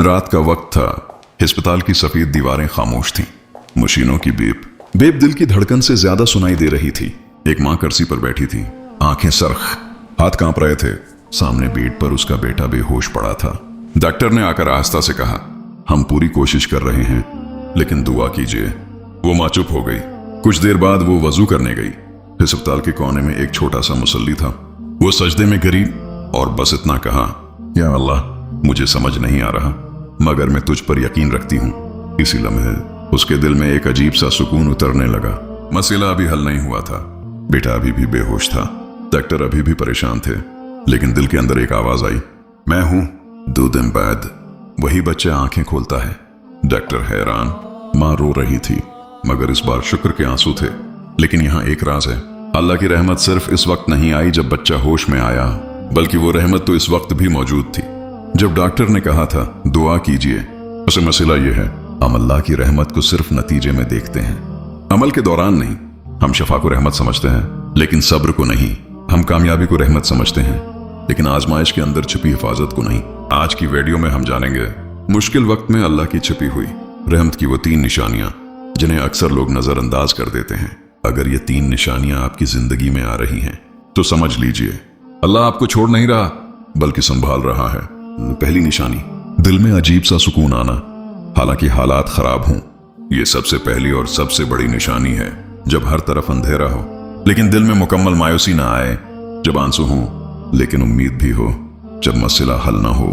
रात का वक्त था। अस्पताल की सफेद दीवारें खामोश थीं। मशीनों की बेप दिल की धड़कन से ज्यादा सुनाई दे रही थी। एक माँ कुर्सी पर बैठी थी, आंखें सरख, हाथ कांप रहे थे। सामने बेड पर उसका बेटा बेहोश पड़ा था। डॉक्टर ने आकर आहिस्ता से कहा, हम पूरी कोशिश कर रहे हैं, लेकिन दुआ कीजिए। वो माँ चुप हो गई। कुछ देर बाद वो वजू करने गई। अस्पताल के कोने में एक छोटा सा मुसल्ली था। वो सजदे में गिरी और बस इतना कहा, या अल्लाह, मुझे समझ नहीं आ रहा, मगर मैं तुझ पर यकीन रखती हूँ। इसी लम्हे उसके दिल में एक अजीब सा सुकून उतरने लगा। मसला अभी हल नहीं हुआ था। बेटा अभी भी बेहोश था। डॉक्टर अभी भी परेशान थे, लेकिन दिल के अंदर एक आवाज आई, मैं हूं। 2 दिन बाद वही बच्चा आंखें खोलता है। डॉक्टर हैरान। मां रो रही थी, मगर इस बार शुक्र के आंसू थे। लेकिन यहाँ एक राज है। अल्लाह की रहमत सिर्फ इस वक्त नहीं आई जब बच्चा होश में आया, बल्कि वो रहमत तो इस वक्त भी मौजूद थी। जब डॉक्टर ने कहा था दुआ कीजिए, उसे मसला यह है, हम अल्लाह की रहमत को सिर्फ नतीजे में देखते हैं, अमल के दौरान नहीं। हम शफा को रहमत समझते हैं, लेकिन सब्र को नहीं। हम कामयाबी को रहमत समझते हैं, लेकिन आजमाइश के अंदर छिपी हिफाजत को नहीं। आज की वीडियो में हम जानेंगे मुश्किल वक्त में अल्लाह की छिपी हुई रहमत की वो 3 निशानियां जिन्हें अक्सर लोग नजरअंदाज कर देते हैं। अगर ये 3 निशानियां आपकी जिंदगी में आ रही हैं, तो समझ लीजिए अल्लाह आपको छोड़ नहीं रहा, बल्कि संभाल रहा है। पहली निशानी, दिल में अजीब सा सुकून आना, हालांकि हालात खराब हों। ये सबसे पहली और सबसे बड़ी निशानी है। जब हर तरफ अंधेरा हो, लेकिन दिल में मुकम्मल मायूसी ना आए। जब आंसू हो, लेकिन उम्मीद भी हो। जब मसला हल ना हो,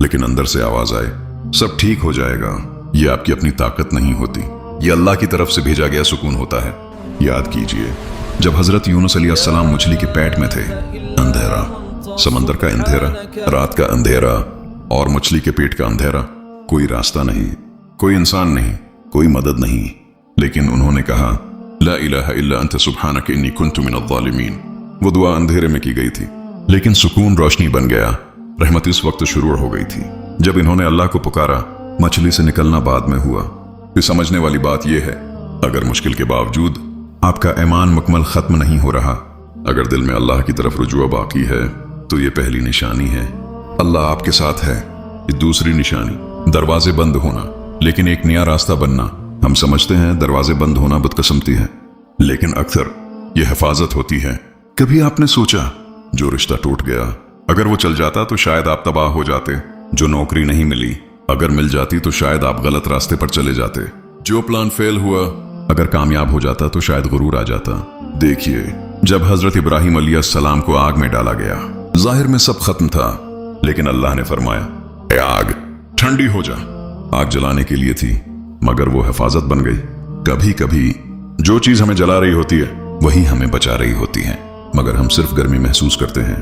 लेकिन अंदर से आवाज आए, सब ठीक हो जाएगा। ये आपकी अपनी ताकत नहीं होती, ये अल्लाह की तरफ से भेजा गया सुकून होता है। याद कीजिए, जब हजरत यूनुस अलैहिस्सलाम मछली के पेट में थे, अंधेरा, समंदर का अंधेरा, रात का अंधेरा और मछली के पेट का अंधेरा, कोई रास्ता नहीं, कोई इंसान नहीं, कोई मदद नहीं। लेकिन उन्होंने कहा, ला इलाहा इल्ला अंत सुब्हानक इन्नी कुन्तु मिनज़्ज़ालिमीन। वो दुआ अंधेरे में की गई थी, लेकिन सुकून रोशनी बन गया। रहमत इस वक्त शुरू हो गई थी जब इन्होंने अल्लाह को पुकारा। मछली से निकलना बाद में हुआ। ये समझने वाली बात यह है, अगर मुश्किल के बावजूद आपका ईमान मुकम्मल खत्म नहीं हो रहा, अगर दिल में अल्लाह की तरफ रुजू बाकी है, तो ये पहली निशानी है, अल्लाह आपके साथ है। ये दूसरी निशानी, दरवाजे बंद होना, लेकिन एक नया रास्ता बनना। हम समझते हैं दरवाजे बंद होना बदकिस्मती है, लेकिन अक्सर यह हिफाजत होती है। कभी आपने सोचा, जो रिश्ता टूट गया, अगर वो चल जाता तो शायद आप तबाह हो जाते। जो नौकरी नहीं मिली, अगर मिल जाती तो शायद आप गलत रास्ते पर चले जाते। जो प्लान फेल हुआ, अगर कामयाब हो जाता तो शायद गुरूर आ जाता। देखिए, जब हजरत इब्राहिम अलैहिस्सलाम को आग में डाला गया, जाहिर में सब खत्म था, लेकिन अल्लाह ने फरमाया, ए आग, ठंडी हो जा। आग जलाने के लिए थी, मगर वो हिफाजत बन गई। कभी कभी जो चीज हमें जला रही होती है, वही हमें बचा रही होती है, मगर हम सिर्फ गर्मी महसूस करते हैं।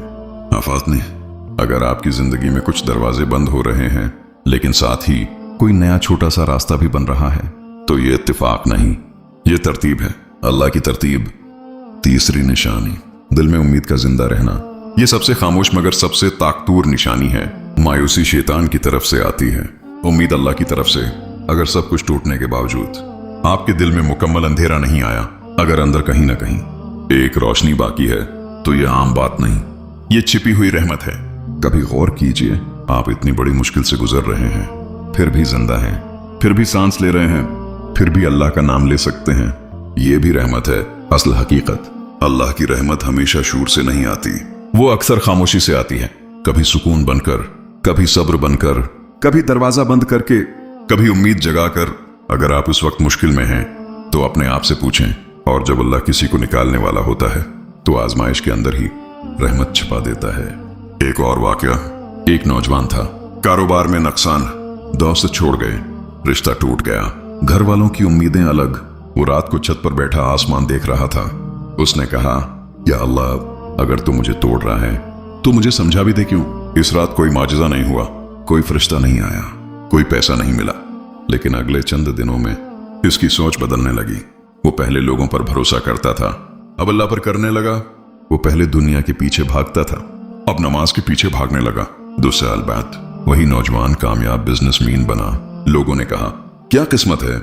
आफात ने, अगर आपकी जिंदगी में कुछ दरवाजे बंद हो रहे हैं, लेकिन साथ ही कोई नया छोटा सा रास्ता भी बन रहा है, तो ये इत्तिफाक नहीं, ये तरतीब है, अल्लाह की तरतीब। तीसरी निशानी, दिल में उम्मीद का जिंदा रहना। ये सबसे खामोश मगर सबसे ताकतवर निशानी है। मायूसी शैतान की तरफ से आती है, उम्मीद अल्लाह की तरफ से। अगर सब कुछ टूटने के बावजूद आपके दिल में मुकम्मल अंधेरा नहीं आया, अगर अंदर कहीं ना कहीं एक रोशनी बाकी है, तो यह आम बात नहीं, ये छिपी हुई रहमत है। कभी गौर कीजिए, आप इतनी बड़ी मुश्किल से गुजर रहे हैं, फिर भी जिंदा हैं, फिर भी सांस ले रहे हैं, फिर भी अल्लाह का नाम ले सकते हैं। ये भी रहमत है। असल हकीकत, अल्लाह की रहमत हमेशा शूर से नहीं आती, वो अक्सर खामोशी से आती है। कभी सुकून बनकर, कभी सब्र बनकर, कभी दरवाजा बंद करके, कभी उम्मीद जगाकर। अगर आप इस वक्त मुश्किल में हैं, तो अपने आप से पूछें, और जब अल्लाह किसी को निकालने वाला होता है, तो आजमाइश के अंदर ही रहमत छिपा देता है। एक और वाकया, एक नौजवान था, कारोबार में नुकसान, दोस्त छोड़ गए, रिश्ता टूट गया, घर वालों की उम्मीदें अलग। वो रात को छत पर बैठा आसमान देख रहा था। उसने कहा, या अल्लाह, अगर तू मुझे तोड़ रहा है, तो मुझे समझा भी दे क्यों। इस रात कोई माजिज़ा नहीं हुआ, कोई फरिश्ता नहीं आया, कोई पैसा नहीं मिला, लेकिन अगले चंद दिनों में इसकी सोच बदलने लगी। वो पहले लोगों पर भरोसा करता था, अब अल्लाह पर करने लगा। वो पहले दुनिया के पीछे भागता था, अब नमाज के पीछे भागने लगा। 2 साल बाद वही नौजवान कामयाब बिजनेसमैन बना। लोगों ने कहा, क्या किस्मत है,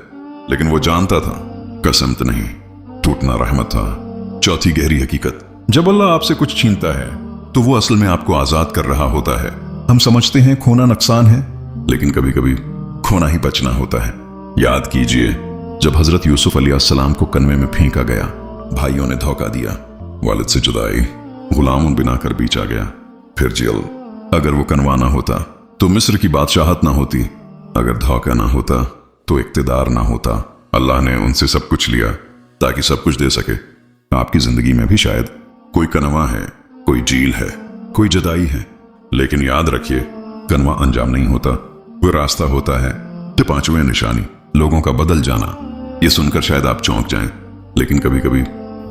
लेकिन वो जानता था किस्मत नहीं, टूटना रहमत था। चौथी गहरी हकीकत, जब अल्लाह आपसे कुछ छीनता है, तो वो असल में आपको आजाद कर रहा होता है। हम समझते हैं खोना नुकसान है, लेकिन कभी कभी खोना ही बचना होता है। याद कीजिए, जब हजरत यूसुफ अलैहिस्सलाम को कन्वे में फेंका गया, भाइयों ने धोखा दिया, वालिद से जुदाई, गुलाम बनाकर बीच आ गया, फिर जेल। अगर वो कन्वा ना होता तो मिस्र की बादशाहत ना होती, अगर धोखा ना होता तो इक्तिदार ना होता। अल्लाह ने उनसे सब कुछ लिया ताकि सब कुछ दे सके। आपकी जिंदगी में भी शायद कोई कनवा है, कोई झील है, कोई जुदाई है, लेकिन याद रखिए, कनवा अंजाम नहीं होता, वो रास्ता होता है। तो पांचवें निशानी, लोगों का बदल जाना। ये सुनकर शायद आप चौंक जाएं, लेकिन कभी कभी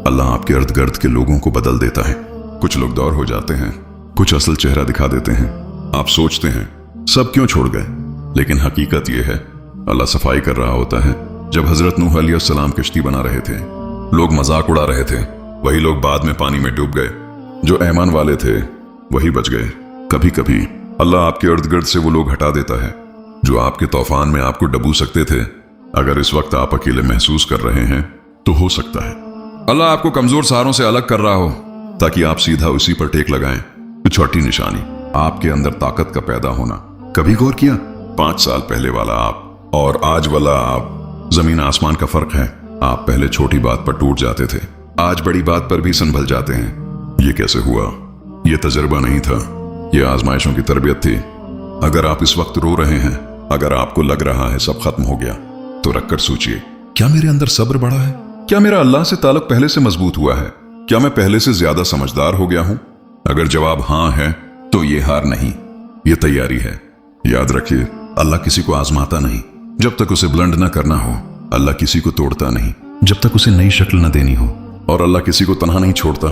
अल्लाह आपके इर्द गिर्द के लोगों को बदल देता है। कुछ लोग दौर हो जाते हैं, कुछ असल चेहरा दिखा देते हैं। आप सोचते हैं सब क्यों छोड़ गए, लेकिन हकीकत यह है अल्लाह सफाई कर रहा होता है। जब हजरत नूह अलैहिस्सलाम कश्ती बना रहे थे, लोग मजाक उड़ा रहे थे, वही लोग बाद में पानी में डूब गए। जो ईमान वाले थे वही बच गए। कभी कभी अल्लाह आपके इर्द गिर्द से वो लोग हटा देता है जो आपके तूफान में आपको डुबो सकते थे। अगर इस वक्त आप अकेले महसूस कर रहे हैं तो हो सकता है अल्लाह आपको कमजोर सहारों से अलग कर रहा हो ताकि आप सीधा उसी पर टेक लगाएं। छठी निशानी, आपके अंदर ताकत का पैदा होना। कभी गौर किया, 5 साल पहले वाला आप और आज वाला आप, जमीन आसमान का फर्क है। आप पहले छोटी बात पर टूट जाते थे, आज बड़ी बात पर भी संभल जाते हैं। ये कैसे हुआ? ये तजर्बा नहीं था, ये आजमाइशों की तरबियत थी। अगर आप इस वक्त रो रहे हैं, अगर आपको लग रहा है सब खत्म हो गया, तो रखकर सोचिए, क्या मेरे अंदर सब्र बढ़ा है? क्या मेरा अल्लाह से ताल्लुक पहले से मजबूत हुआ है? क्या मैं पहले से ज्यादा समझदार हो गया हूं? अगर जवाब हां है तो ये हार नहीं, ये तैयारी है। याद रखिए, अल्लाह किसी को आजमाता नहीं जब तक उसे बुलंद न करना हो। अल्लाह किसी को तोड़ता नहीं जब तक उसे नई शक्ल न देनी हो। और अल्लाह किसी को तन्हा नहीं छोड़ता,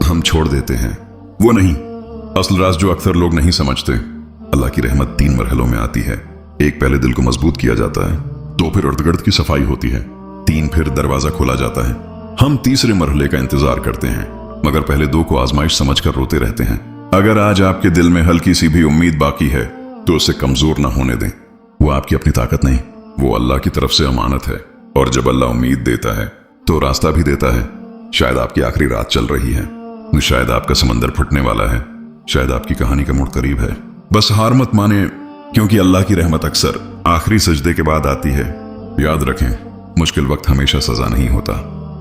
हम छोड़ देते हैं, वो नहीं। असल राज जो अक्सर लोग नहीं समझते, अल्लाह की रहमत 3 मरहलों में आती है। एक, पहले दिल को मजबूत किया जाता है, 2 फिर इर्द गिर्द की सफाई होती है, 3 फिर दरवाजा खोला जाता है। हम तीसरे मरहले का इंतजार करते हैं, मगर पहले 2 को आजमाइश समझकर रोते रहते हैं। अगर आज आपके दिल में हल्की सी भी उम्मीद बाकी है तो उसे कमजोर ना होने दें। वो आपकी अपनी ताकत नहीं, वो अल्लाह की तरफ से अमानत है। और जब अल्लाह उम्मीद देता है तो रास्ता भी देता है। शायद आपकी आखिरी रात चल रही है, शायद आपका समंदर फटने वाला है, शायद आपकी कहानी का मोड़ करीब है। बस हार मत माने, क्योंकि अल्लाह की रहमत अक्सर आखिरी सजदे के बाद आती है। याद रखें, मुश्किल वक्त हमेशा सजा नहीं होता।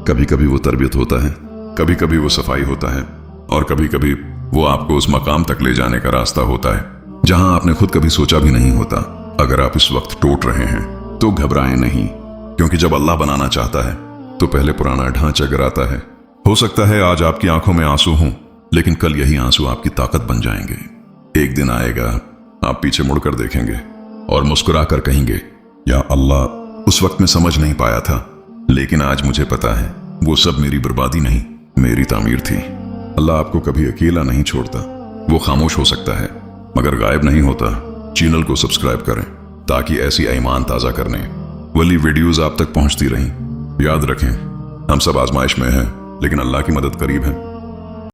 कभी कभी वो तरबियत होता है, कभी कभी वो सफाई होता है, और कभी कभी वो आपको उस मकाम तक ले जाने का रास्ता होता है जहां आपने खुद कभी सोचा भी नहीं होता। अगर आप इस वक्त टूट रहे हैं तो घबराएं नहीं, क्योंकि जब अल्लाह बनाना चाहता है तो पहले पुराना ढांचा गिराता है। हो सकता है आज आपकी आंखों में आंसू हों, लेकिन कल यही आंसू आपकी ताकत बन जाएंगे। एक दिन आएगा, आप पीछे मुड़कर देखेंगे और मुस्कुराकर कहेंगे, या अल्लाह, उस वक्त में समझ नहीं पाया था, लेकिन आज मुझे पता है वो सब मेरी बर्बादी नहीं, मेरी तामीर थी। अल्लाह आपको कभी अकेला नहीं छोड़ता। वो खामोश हो सकता है मगर गायब नहीं होता। चैनल को सब्सक्राइब करें ताकि ऐसी ईमान ताज़ा करने वाली वीडियोस आप तक पहुंचती रहें। याद रखें, हम सब आजमाइश में हैं, लेकिन अल्लाह की मदद करीब है।